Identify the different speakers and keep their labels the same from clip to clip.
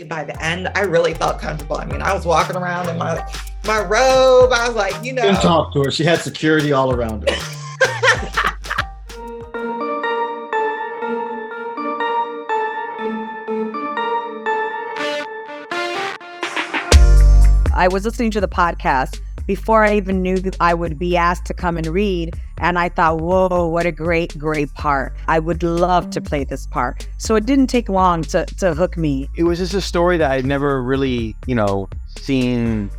Speaker 1: By the end, I really felt comfortable. I mean, I was walking around in my robe. I was like,
Speaker 2: Couldn't talk to her. She had security all around her.
Speaker 3: I was listening to the podcast before I even knew that I would be asked to come and read. And I thought, whoa, what a great, great part. I would love to play this part. So it didn't take long to hook me.
Speaker 4: It was just a story that I'd never really, seen,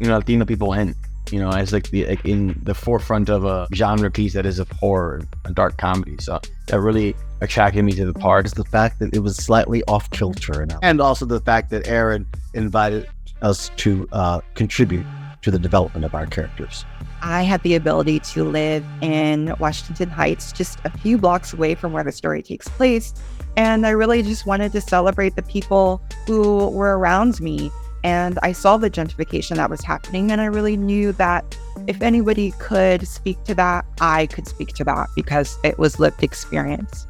Speaker 4: Latino people in, as in the forefront of a genre piece that is of horror, a dark comedy. So that really attracted me to the part.
Speaker 2: It's the fact that it was slightly off kilter. And also the fact that Aaron invited us to contribute to the development of our characters.
Speaker 1: I had the ability to live in Washington Heights, just a few blocks away from where the story takes place. And I really just wanted to celebrate the people who were around me. And I saw the gentrification that was happening. And I really knew that if anybody could speak to that, I could speak to that because it was lived experience.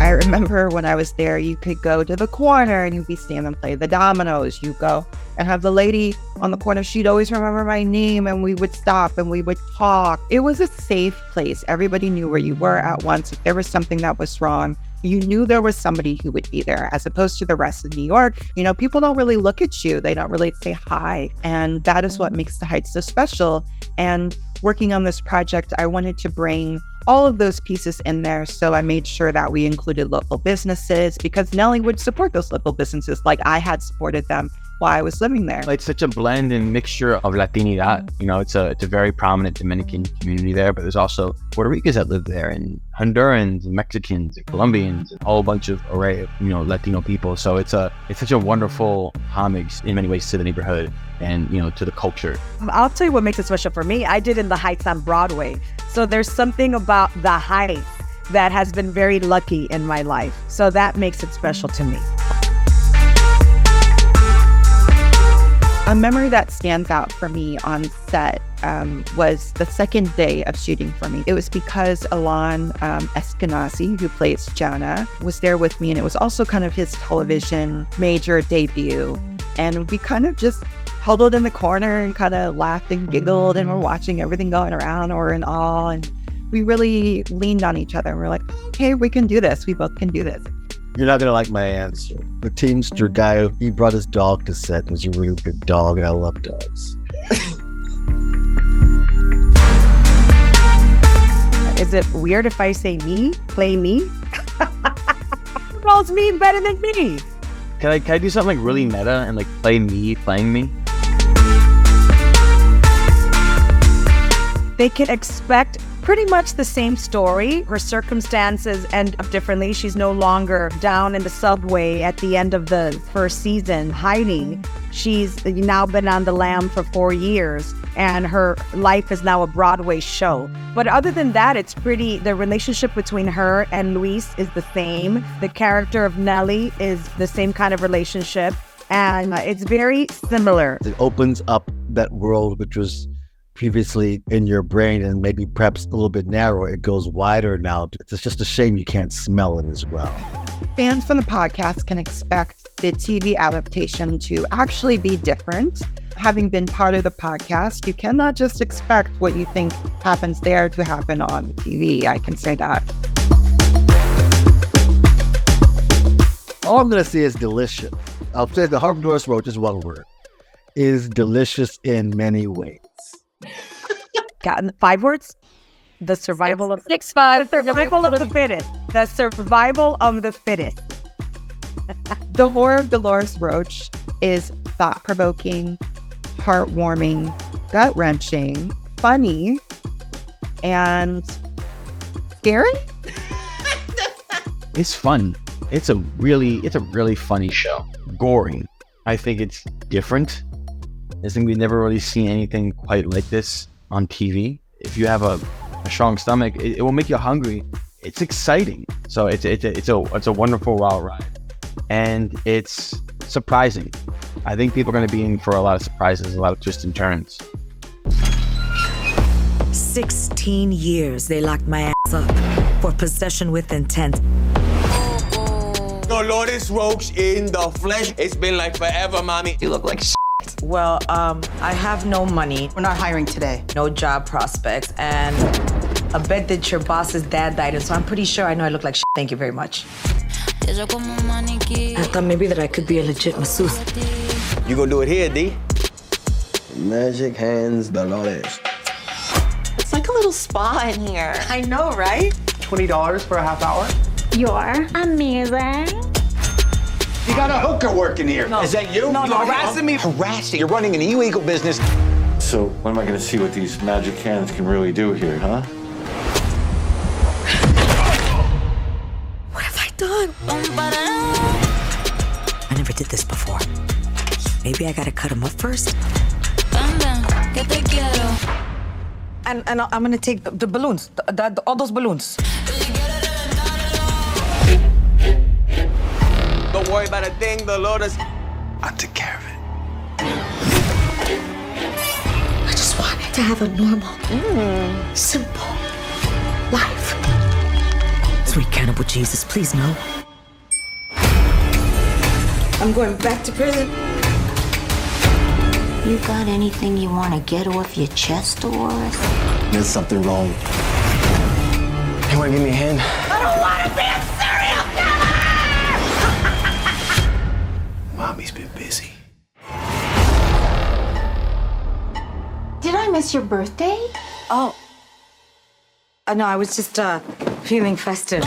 Speaker 1: I remember when I was there, you could go to the corner and you'd be standing and play the dominoes. You go and have the lady on the corner. She'd always remember my name and we would stop and we would talk. It was a safe place. Everybody knew where you were at once. If there was something that was wrong, you knew there was somebody who would be there, as opposed to the rest of New York. People don't really look at you. They don't really say hi. And that is what makes the Heights so special. And working on this project, I wanted to bring all of those pieces in there. So I made sure that we included local businesses because Nellie would support those local businesses like I had supported them while I was living there.
Speaker 4: It's such a blend and mixture of Latinidad. It's a very prominent Dominican community there, but there's also Puerto Ricans that live there, and Hondurans, and Mexicans, and Colombians, and a whole bunch of array of Latino people. So it's such a wonderful homage in many ways to the neighborhood and to the culture.
Speaker 3: I'll tell you what makes it special for me. I did In the Heights on Broadway. So there's something about the Heights that has been very lucky in my life. So that makes it special to me.
Speaker 1: A memory that stands out for me on set was the second day of shooting for me. It was because Alon Eskenazi, who plays Jonah, was there with me, and it was also kind of his television major debut. And we kind of just huddled in the corner and kind of laughed and giggled, and we're watching everything going around, or in awe. And we really leaned on each other. And we're like, okay, we can do this. We both can do this.
Speaker 2: You're not going to like my answer. The Teamster guy, he brought his dog to set. It was a really big dog, and I love dogs.
Speaker 3: Is it weird if I say me? Play me? Who knows me better than me?
Speaker 4: Can I do something like really meta and like play me playing me?
Speaker 3: They can expect pretty much the same story. Her circumstances end up differently. She's no longer down in the subway at the end of the first season hiding. She's now been on the lam for 4 years, and her life is now a Broadway show. But other than that, the relationship between her and Luis is the same. The character of Nellie is the same kind of relationship, and it's very similar.
Speaker 2: It opens up that world which was previously in your brain and maybe perhaps a little bit narrow. It goes wider now. It's just a shame you can't smell it as well.
Speaker 1: Fans from the podcast can expect the TV adaptation to actually be different. Having been part of the podcast, you cannot just expect what you think happens there to happen on TV. I can say that.
Speaker 2: All I'm going to say is delicious. I'll say the Horror of Dolores Roach is one word. Is delicious in many ways.
Speaker 3: Gotten 5 words? The survival of 6-5. The survival of the fittest. The survival of the fittest.
Speaker 1: The Horror of Dolores Roach is thought-provoking, heartwarming, gut-wrenching, funny, and scary.
Speaker 4: It's fun. It's a really funny show. Gory. I think it's different. I think we've never really seen anything quite like this on TV. If you have a strong stomach, it will make you hungry. It's exciting. So it's a wonderful wild ride, and it's surprising. I think people are going to be in for a lot of surprises, a lot of twists and turns.
Speaker 5: 16 years they locked my ass up for possession with intent. Dolores Roach in the flesh. It's been like forever, mommy.
Speaker 6: You look like
Speaker 7: Well, I have no money,
Speaker 6: We're not hiring today.
Speaker 7: no job prospects, and I bet that your boss's dad died, so I'm pretty sure I know I look like Thank you very much. I thought maybe that I could be a legit masseuse.
Speaker 5: You gonna do it here, D?
Speaker 8: Magic hands, Dolores.
Speaker 6: It's like a little spa in here.
Speaker 7: I know, right?
Speaker 9: $20 for a half hour?
Speaker 10: You're amazing.
Speaker 9: You got a hooker working here.
Speaker 7: No.
Speaker 5: Is that you?
Speaker 7: No,
Speaker 5: You
Speaker 7: no,
Speaker 5: harassing me? Harassing? You're running an illegal business.
Speaker 11: So when am I gonna see what these magic hands can really do here, huh?
Speaker 7: What have I done? I never did this before. Maybe I gotta cut him up first. And I'm gonna take the balloons, all those balloons.
Speaker 5: Don't worry about a thing, Dolores.
Speaker 8: I took care of it.
Speaker 10: I just wanted to have a normal, simple life.
Speaker 7: Sweet cannibal Jesus, please no. I'm going back to prison.
Speaker 10: You got anything you want to get off your chest, Dolores?
Speaker 8: There's something wrong. You wanna give me a hand? Mommy's been busy.
Speaker 10: Did I miss your birthday?
Speaker 7: Oh. No, I was just feeling festive.